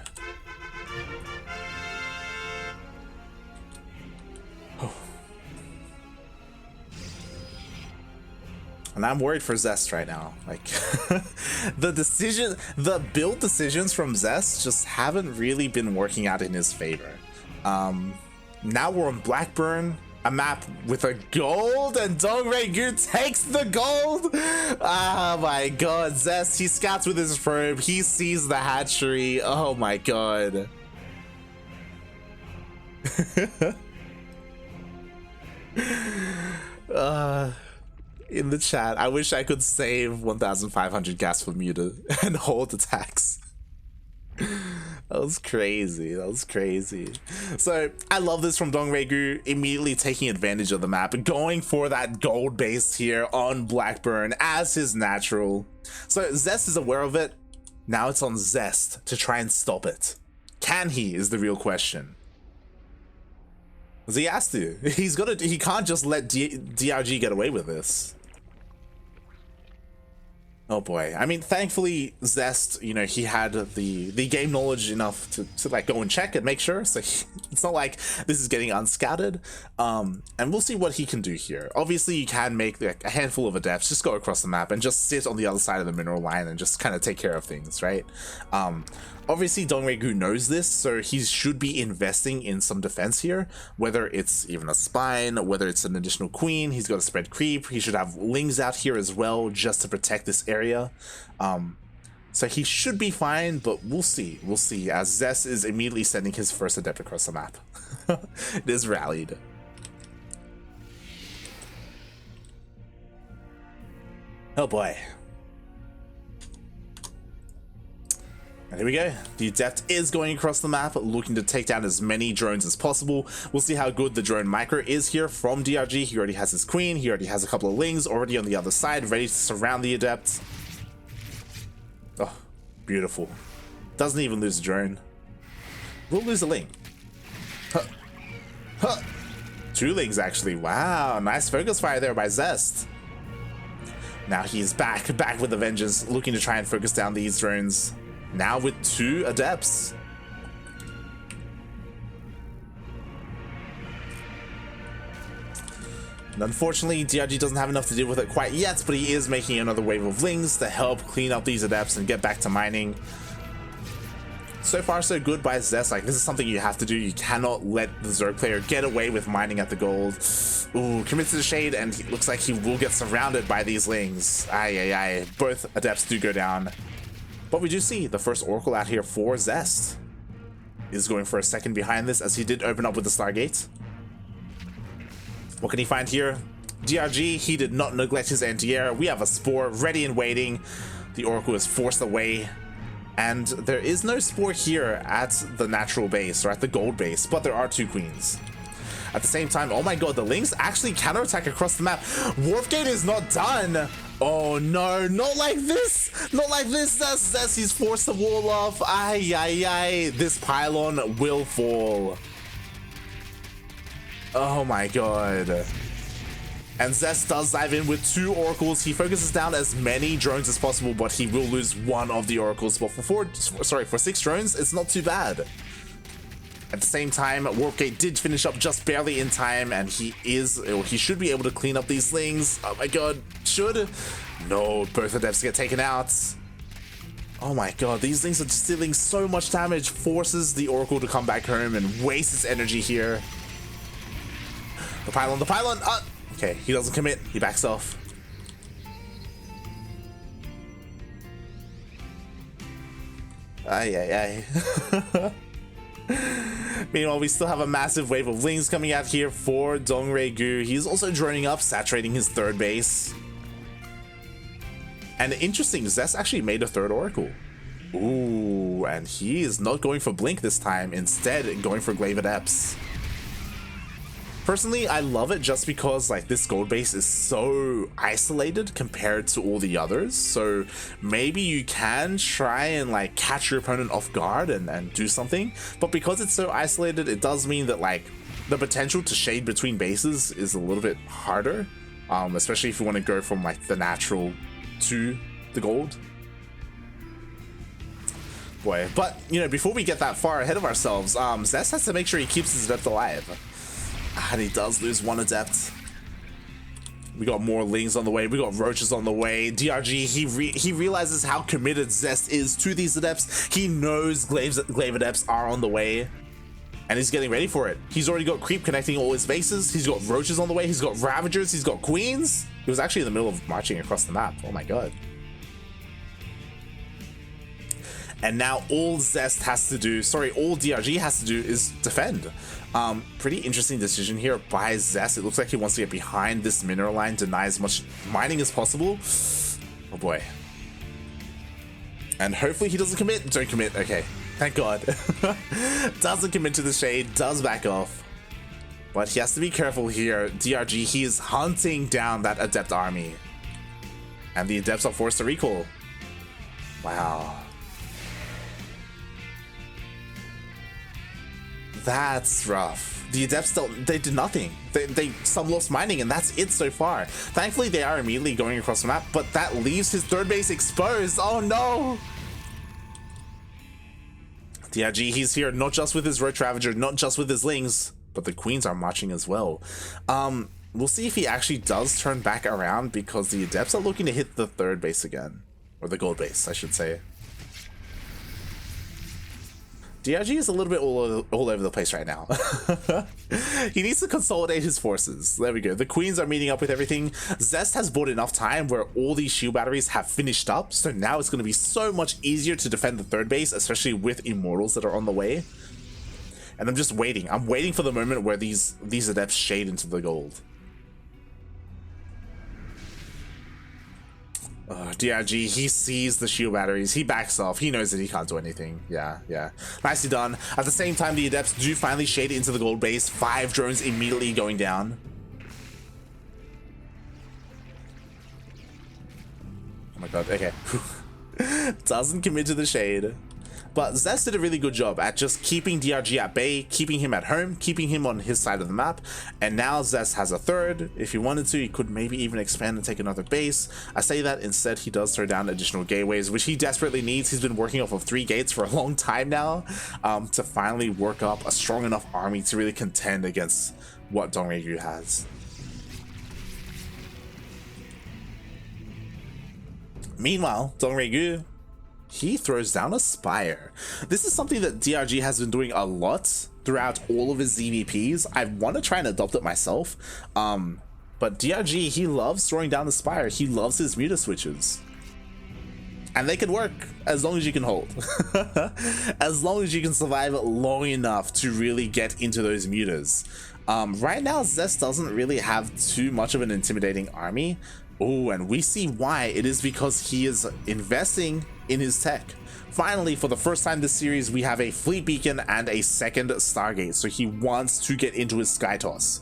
And I'm worried for Zest right now. Like, the build decisions from Zest just haven't really been working out in his favor. Now we're on Blackburn, a map with a gold, and DongRaeGu takes the gold. Oh my god, Zest, he scouts with his probe, he sees the hatchery. Oh my god. In the chat, I wish I could save 1,500 gas for muta and hold attacks. That was crazy. That was crazy. So I love this from DongRaeGu, immediately taking advantage of the map, going for that gold base here on Blackburn as his natural. So Zest is aware of it. Now it's on Zest to try and stop it. Can he is the real question. He has to. He can't just let DRG get away with this. Oh boy. I mean, thankfully Zest, you know, he had the game knowledge enough to like go and check and make sure. So it's not like this is getting unscattered. And we'll see what he can do here. Obviously you can make like a handful of adepts, just go across the map and just sit on the other side of the mineral line and just kind of take care of things, right? Obviously DongRaeGu knows this, so he should be investing in some defense here, whether it's even a spine, whether it's an additional queen. He's got a spread creep. He should have Lings out here as well just to protect this area. So he should be fine, but we'll see. We'll see, as Zest is immediately sending his first adept across the map. It is rallied. Oh boy. And here we go. The Adept is going across the map, looking to take down as many drones as possible. We'll see how good the drone micro is here from DRG. He already has his queen. He already has a couple of Lings already on the other side, ready to surround the Adept. Oh, beautiful. Doesn't even lose a drone. We'll lose a Ling. Huh. Huh. 2 lings actually. Wow, nice focus fire there by Zest. Now he's back with a vengeance, looking to try and focus down these drones. Now with 2 adepts. And unfortunately, DongRaeGu doesn't have enough to deal with it quite yet, but he is making another wave of lings to help clean up these adepts and get back to mining. So far, so good by Zest. Like, this is something you have to do. You cannot let the Zerg player get away with mining at the gold. Ooh, commits to the shade, and he looks like he will get surrounded by these lings. Aye. Both adepts do go down. But we do see the first Oracle out here for Zest. Is going for a second behind this, as he did open up with the Stargate. What can he find here? DongRaeGu, he did not neglect his anti-air. We have a Spore ready and waiting. The Oracle is forced away. And there is no Spore here at the natural base or at the gold base, but there are 2 queens. At the same time, oh my god, the lings actually counterattack across the map. Warpgate is not done. Oh no, not like this. Not like this. Zest, he's forced the wall off. Aye. This pylon will fall. Oh my god. And Zest does dive in with 2 oracles. He focuses down as many drones as possible, but he will lose 1 of the oracles. But for 6 drones, it's not too bad. At the same time, Warpgate did finish up just barely in time, and he should be able to clean up these things. Oh my god, should? No, both adepts get taken out. Oh my god, these things are just dealing so much damage. Forces the oracle to come back home and waste its energy here. The pylon. Okay, he doesn't commit. He backs off. Aye. Meanwhile, we still have a massive wave of lings coming out here for DongRaeGu. He's also droning up, saturating his 3rd base. And interesting, Zest actually made a 3rd oracle. Ooh, and he is not going for Blink this time. Instead, going for Glaive Adepts. Personally, I love it just because like this gold base is so isolated compared to all the others. So maybe you can try and like catch your opponent off guard and do something. But because it's so isolated, it does mean that like the potential to shade between bases is a little bit harder. Especially if you want to go from like the natural to the gold. Boy, but you know, before we get that far ahead of ourselves, Zest has to make sure he keeps his adept alive. And he does lose 1 adept. We got more lings on the way. We got roaches on the way. DongRaeGu, he realizes how committed Zest is to these adepts. He knows glaive adepts are on the way. And he's getting ready for it. He's already got creep connecting all his bases. He's got roaches on the way. He's got ravagers. He's got queens. He was actually in the middle of marching across the map. Oh my god. And now all Zest has to do, all DongRaeGu has to do is defend. Pretty interesting decision here by Zest. It looks like he wants to get behind this mineral line, deny as much mining as possible. Oh boy. And hopefully he doesn't commit. Don't commit. Okay. Thank god. Doesn't commit to the shade, does back off. But he has to be careful here. DongRaeGu, he is hunting down that adept army. And the adepts are forced to recall. Wow. That's rough. The adepts they did nothing. Some lost mining and that's it so far. Thankfully they are immediately going across the map, but that leaves his 3rd base exposed. Oh no! DongRaeGu, he's here not just with his Roach Ravager, not just with his lings, but the queens are marching as well. We'll see if he actually does turn back around because the adepts are looking to hit the 3rd base again. Or the gold base, I should say. DongRaeGu is a little bit all over the place right now. He needs to consolidate his forces. There we go. The queens are meeting up with everything. Zest has bought enough time where all these shield batteries have finished up. So now it's going to be so much easier to defend the 3rd base, especially with immortals that are on the way. And I'm just waiting. I'm waiting for the moment where these adepts shade into the gold. DongRaeGu, he sees the shield batteries, he backs off, he knows that he can't do anything. Yeah. Nicely done. At the same time, the adepts do finally shade into the gold base. 5 drones immediately going down. Oh my god, okay. Doesn't commit to the shade. But Zest did a really good job at just keeping DRG at bay, keeping him at home, keeping him on his side of the map. And now Zest has a third. If he wanted to, he could maybe even expand and take another base. I say that instead he does throw down additional gateways, which he desperately needs. He's been working off of 3 gates for a long time now, to finally work up a strong enough army to really contend against what DongRaeGu has. Meanwhile, DongRaeGu, he throws down a Spire. This is something that DRG has been doing a lot throughout all of his ZVPs. I want to try and adopt it myself, but DRG, he loves throwing down the Spire. He loves his meter switches. And they can work as long as you can hold. As long as you can survive long enough to really get into those meters. Right now, Zest doesn't really have too much of an intimidating army. Oh, and we see why. It is because he is investing in his tech. Finally, for the first time this series, we have a fleet beacon and a second Stargate. So he wants to get into his Sky Toss.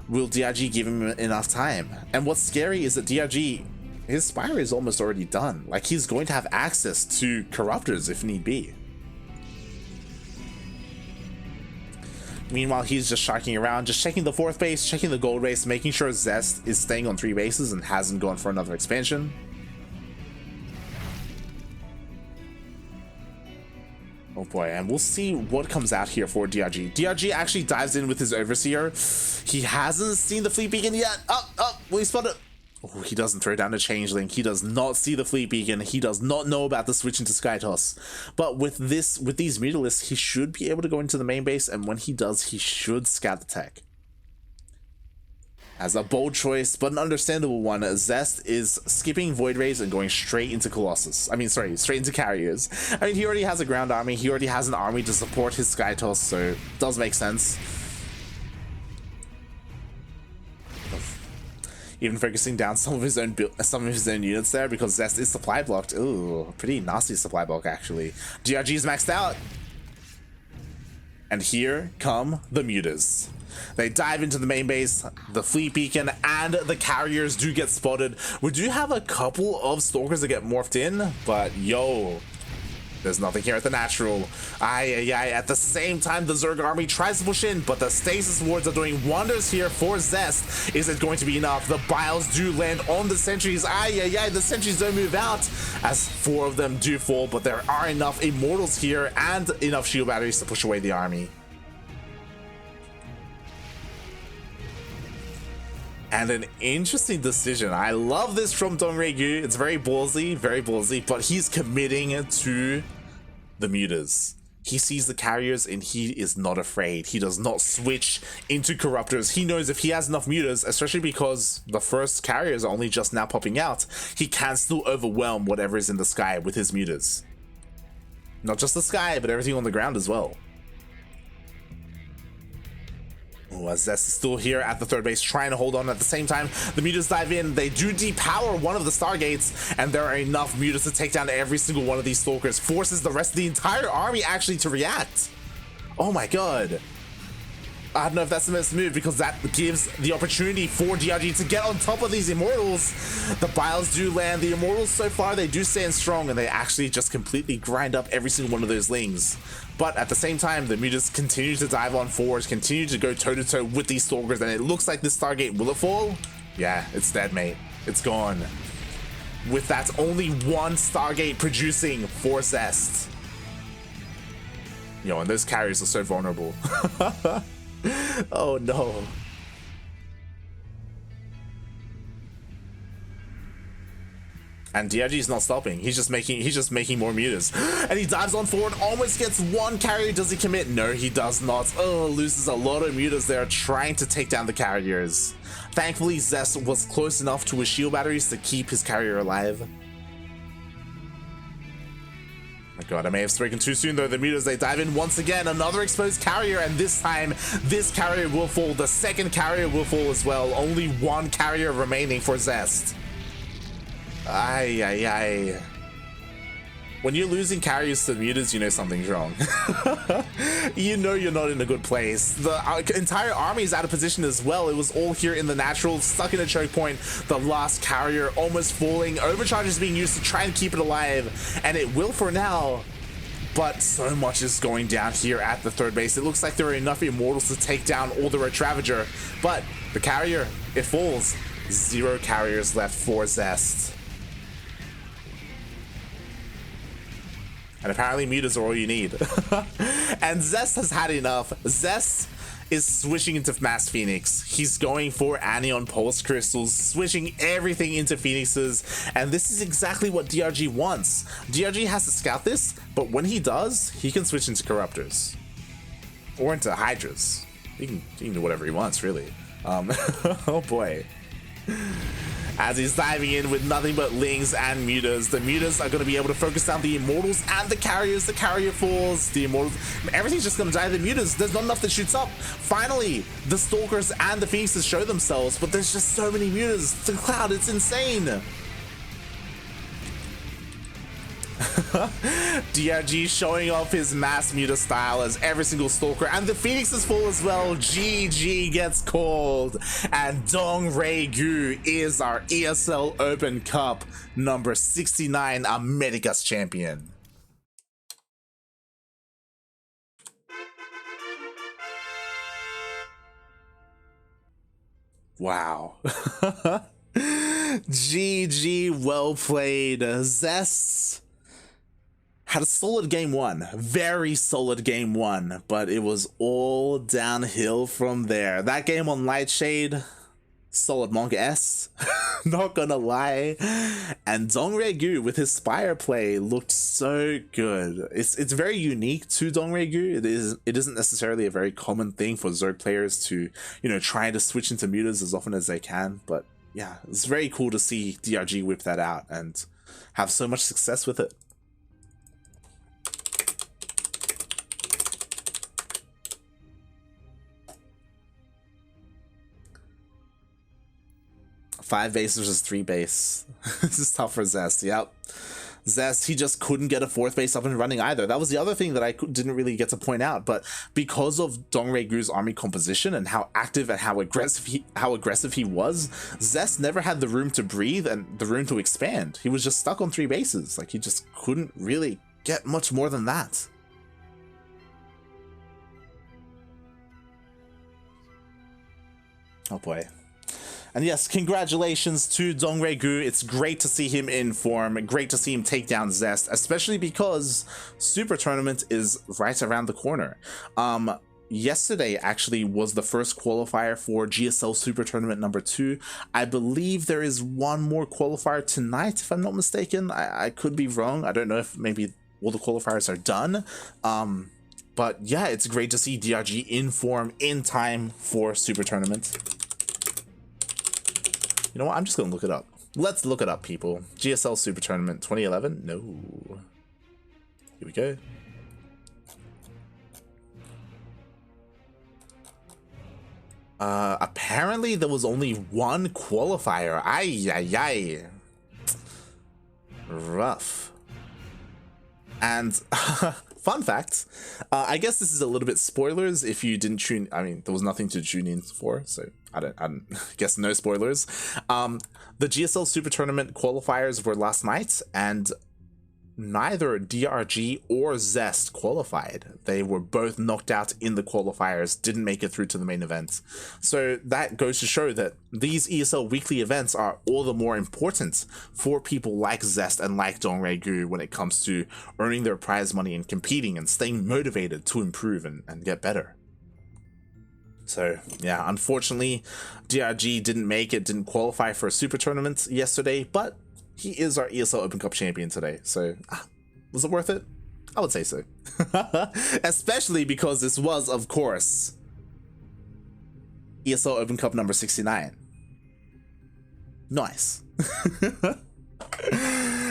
Will DRG give him enough time? And what's scary is that DRG, his Spire is almost already done. Like, he's going to have access to Corruptors if need be. Meanwhile, he's just sharking around, just checking the 4th base, checking the gold base, making sure Zest is staying on 3 bases and hasn't gone for another expansion. Oh boy, and we'll see what comes out here for DRG. DRG actually dives in with his Overseer. He hasn't seen the fleet beacon yet. Will he spot it? Oh, he doesn't throw down a Changeling. He does not see the fleet beacon. He does not know about the switch into Sky Toss. But with these Mutalisks, he should be able to go into the main base, and when he does, he should scout the tech. As a bold choice, but an understandable one, Zest is skipping Void Rays and going straight into Colossus. I mean, sorry, straight into Carriers. I mean, he already has a ground army. He already has an army to support his Sky Toss, so it does make sense. Even focusing down some of his own units there, because Zest is supply blocked. Ooh, pretty nasty supply block actually. DRG's maxed out. And here come the Mutas. They dive into the main base, the fleet beacon, and the carriers do get spotted. We do have a couple of Stalkers that get morphed in, but yo, there's nothing here at the natural. At the same time, the Zerg army tries to push in, but the stasis wards are doing wonders here for Zest. Is it going to be enough? The Biles do land on the sentries. The sentries don't move out, as 4 of them do fall, but there are enough Immortals here and enough shield batteries to push away the army. And an interesting decision. I love this from DongRaeGu. It's very ballsy, but he's committing to the Mutas. He sees the carriers and he is not afraid. He does not switch into Corruptors. He knows if he has enough Mutas, especially because the first carriers are only just now popping out, he can still overwhelm whatever is in the sky with his Mutas. Not just the sky, but everything on the ground as well. Oh, Zest is still here at the 3rd base, trying to hold on. At the same time, the Mutas dive in. They do depower one of the Stargates, and there are enough Mutas to take down every single one of these Stalkers. Forces the rest of the entire army actually to react. Oh my god. I don't know if that's the best move, because that gives the opportunity for DRG to get on top of these Immortals. The Biles do land. The Immortals, so far, they do stand strong, and they actually just completely grind up every single one of those Lings. But at the same time, the Mutas continue to dive on forwards, continue to go toe-to-toe with these Stalkers, and it looks like this Stargate, will it fall? Yeah, it's dead, mate. It's gone. With that only one Stargate producing for Zest. Yo, and those carriers are so vulnerable. Oh no. And DRG's not stopping. He's just making more Mutas. And he dives on forward, almost gets one carrier. Does he commit? No, he does not. Oh, loses a lot of Mutas there, trying to take down the carriers. Thankfully, Zest was close enough to his shield batteries to keep his carrier alive. My god, I may have spoken too soon though. The Mutas, they dive in once again. Another exposed carrier, and this time, this carrier will fall. The second carrier will fall as well. Only one carrier remaining for Zest. When you're losing carriers to Mutas, you know something's wrong. You know you're not in a good place. The entire army is out of position as well. It was all here in the natural, stuck in a choke point. The last carrier almost falling. Overcharge is being used to try and keep it alive, and it will for now. but so much is going down here at the third base. It looks like there are enough Immortals to take down Alder Ravager, but the carrier, it falls. 0 carriers left for Zest. And apparently mutas are all you need. And Zest has had enough. Zest is switching into Mass Phoenix. He's going for Anion Pulse Crystals, switching everything into Phoenixes, and this is exactly what DRG wants. DRG has to scout this, but when he does, he can switch into Corruptors. Or into Hydras. He can do whatever he wants, really. Oh boy. As he's diving in with nothing but Lings and Mutas. The Mutas are going to be able to focus down the Immortals and the carriers. The carrier falls. The Immortals, everything's just going to die to the Mutas. There's not enough that shoots up. Finally, the Stalkers and the Phoenixes show themselves, but there's just so many Mutas. The Cloud, it's insane. DRG showing off his mass muta style as every single Stalker, and the Phoenix is full as well. GG gets called, and DongRaeGu is our ESL Open Cup number 69 Americas champion. Wow. GG, well played. Zest had a solid game one, very solid game one, but it was all downhill from there. That game on Lightshade, solid Monk S, not gonna lie. And DongRaeGu with his Spire play looked so good. It's very unique to DongRaeGu. It isn't necessarily a very common thing for Zerg players to, you know, try to switch into mutas as often as they can, but yeah, it's very cool to see DRG whip that out and have so much success with it. Five base versus 3 base. This is tough for Zest. Yep. Zest, he just couldn't get a 4th base up and running either. That was the other thing that I didn't really get to point out, but because of DongRaeGu's army composition and how active and how aggressive he was, Zest never had the room to breathe and the room to expand. He was just stuck on 3 bases. Like, he just couldn't really get much more than that. Oh boy. And yes, congratulations to DongRaeGu. It's great to see him in form, great to see him take down Zest, especially because Super Tournament is right around the corner. Yesterday actually was the first qualifier for GSL Super Tournament number 2. I believe there is one more qualifier tonight, if I'm not mistaken. I could be wrong. I don't know if maybe all the qualifiers are done. But yeah, it's great to see DRG in form, in time for Super Tournament. You know what? I'm just going to look it up. Let's look it up, people. GSL Super Tournament 2011? No. Here we go. Apparently there was only one qualifier. Ay, ay, ay. Rough. And fun fact, I guess this is a little bit spoilers if you didn't tune. I mean, there was nothing to tune in for, so I don't guess no spoilers. The GSL Super Tournament qualifiers were last night, and neither DRG or Zest qualified. They were both knocked out in the qualifiers, didn't make it through to the main event. So that goes to show that these ESL weekly events are all the more important for people like Zest and like DongRaeGu when it comes to earning their prize money and competing and staying motivated to improve and get better. So yeah, unfortunately, DRG didn't make it, didn't qualify for a Super Tournament yesterday, but he is our ESL Open Cup champion today, so was it worth it? I would say so. Especially because this was, of course, ESL Open Cup number 69. Nice.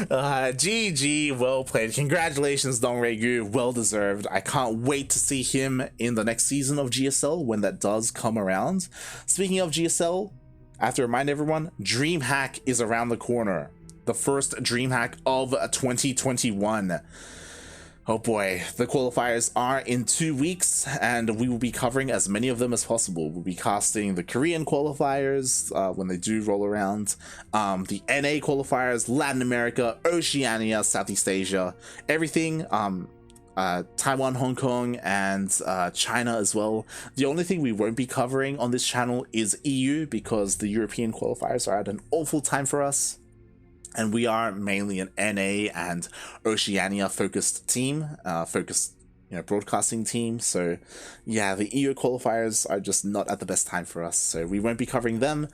GG, well played. Congratulations, DongRaeGu, well deserved. I can't wait to see him in the next season of GSL when that does come around. Speaking of GSL, I have to remind everyone, DreamHack is around the corner. The first DreamHack of 2021. Oh boy, the qualifiers are in 2 weeks, and we will be covering as many of them as possible. We'll be casting the Korean qualifiers when they do roll around, the NA qualifiers, Latin America, Oceania, Southeast Asia, everything. Taiwan, Hong Kong, and China as well. The only thing we won't be covering on this channel is EU, because the European qualifiers are at an awful time for us, and we are mainly an NA and Oceania focused team, broadcasting team. So yeah, the EU qualifiers are just not at the best time for us, so we won't be covering them.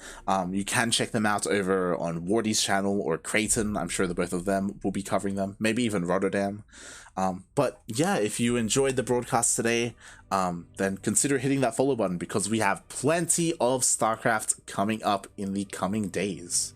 You can check them out over on Wardy's channel or Creighton. I'm sure the both of them will be covering them, maybe even Rotterdam. But yeah, if you enjoyed the broadcast today, then consider hitting that follow button, because we have plenty of StarCraft coming up in the coming days.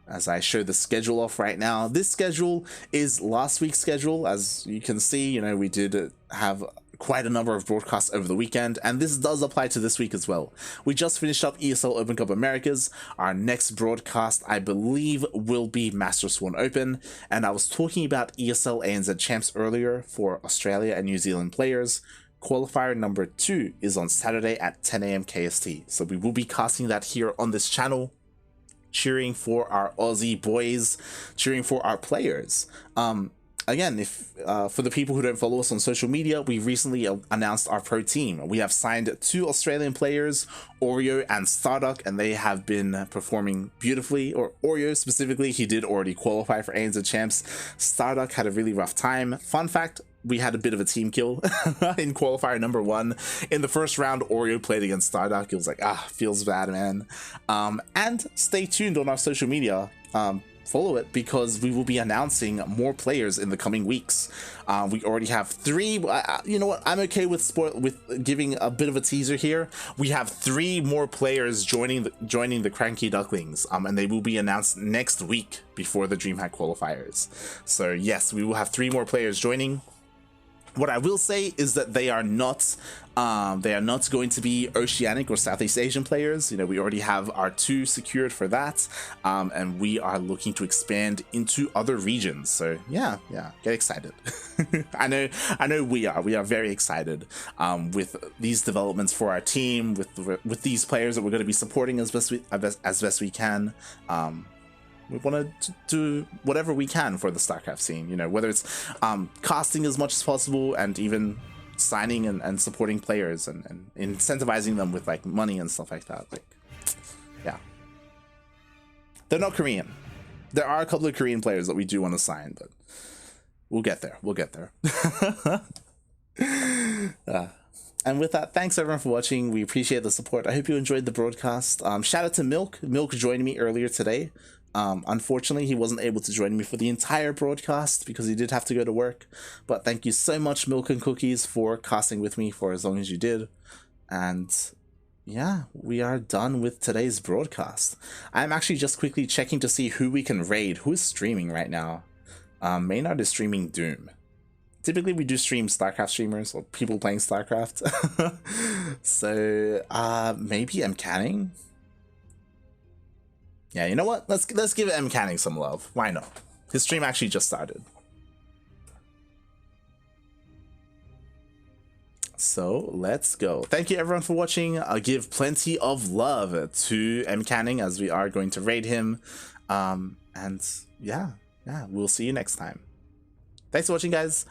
As I show the schedule off right now, this schedule is last week's schedule. As you can see, you know, we did have quite a number of broadcasts over the weekend, and this does apply to this week as well. We just finished up ESL Open Cup Americas. Our next broadcast, I believe, will be Masters 1 Open, and I was talking about ESL ANZ Champs earlier for Australia and New Zealand players. Qualifier number 2 is on Saturday at 10 AM KST, so we will be casting that here on this channel, cheering for our Aussie boys, cheering for our players. Again, if for the people who don't follow us on social media, we recently announced our pro team. We have signed 2 Australian players, Oreo and Starduck, and they have been performing beautifully. Or Oreo specifically, he did already qualify for ANZ Champs. Starduck had a really rough time. Fun fact, we had a bit of a team kill in qualifier number 1. In the first round, Oreo played against Starduck. It was like, feels bad, man. And stay tuned on our social media. Follow it, because we will be announcing more players in the coming weeks. We already have 3. You know what? I'm okay with giving a bit of a teaser here. We have 3 more players joining the CranKy Ducklings, and they will be announced next week before the DreamHack qualifiers. So yes, we will have 3 more players joining. What I will say is that they are not going to be Oceanic or Southeast Asian players. You know, we already have our 2 secured for that, and we are looking to expand into other regions. So yeah, get excited. I know we are very excited with these developments for our team, with these players that we're going to be supporting as best we can. We want to do whatever we can for the StarCraft scene, you know, whether it's casting as much as possible, and even signing and supporting players and incentivizing them with like money and stuff like that. Like, yeah, they're not Korean. There are a couple of Korean players that we do want to sign, but we'll get there. And with that, thanks everyone for watching. We appreciate the support. I hope you enjoyed the broadcast. Shout out to Milk. Milk joined me earlier today. Unfortunately, he wasn't able to join me for the entire broadcast because he did have to go to work. But thank you so much, Milk and Cookies, for casting with me for as long as you did. And yeah, we are done with today's broadcast. I'm actually just quickly checking to see who we can raid. Who is streaming right now? Maynard is streaming Doom. Typically, we do stream StarCraft streamers or people playing StarCraft. So maybe M. Canning. Yeah, you know what? Let's give M. Canning some love. Why not? His stream actually just started. So let's go. Thank you everyone for watching. I'll give plenty of love to M. Canning as we are going to raid him. And yeah, we'll see you next time. Thanks for watching, guys.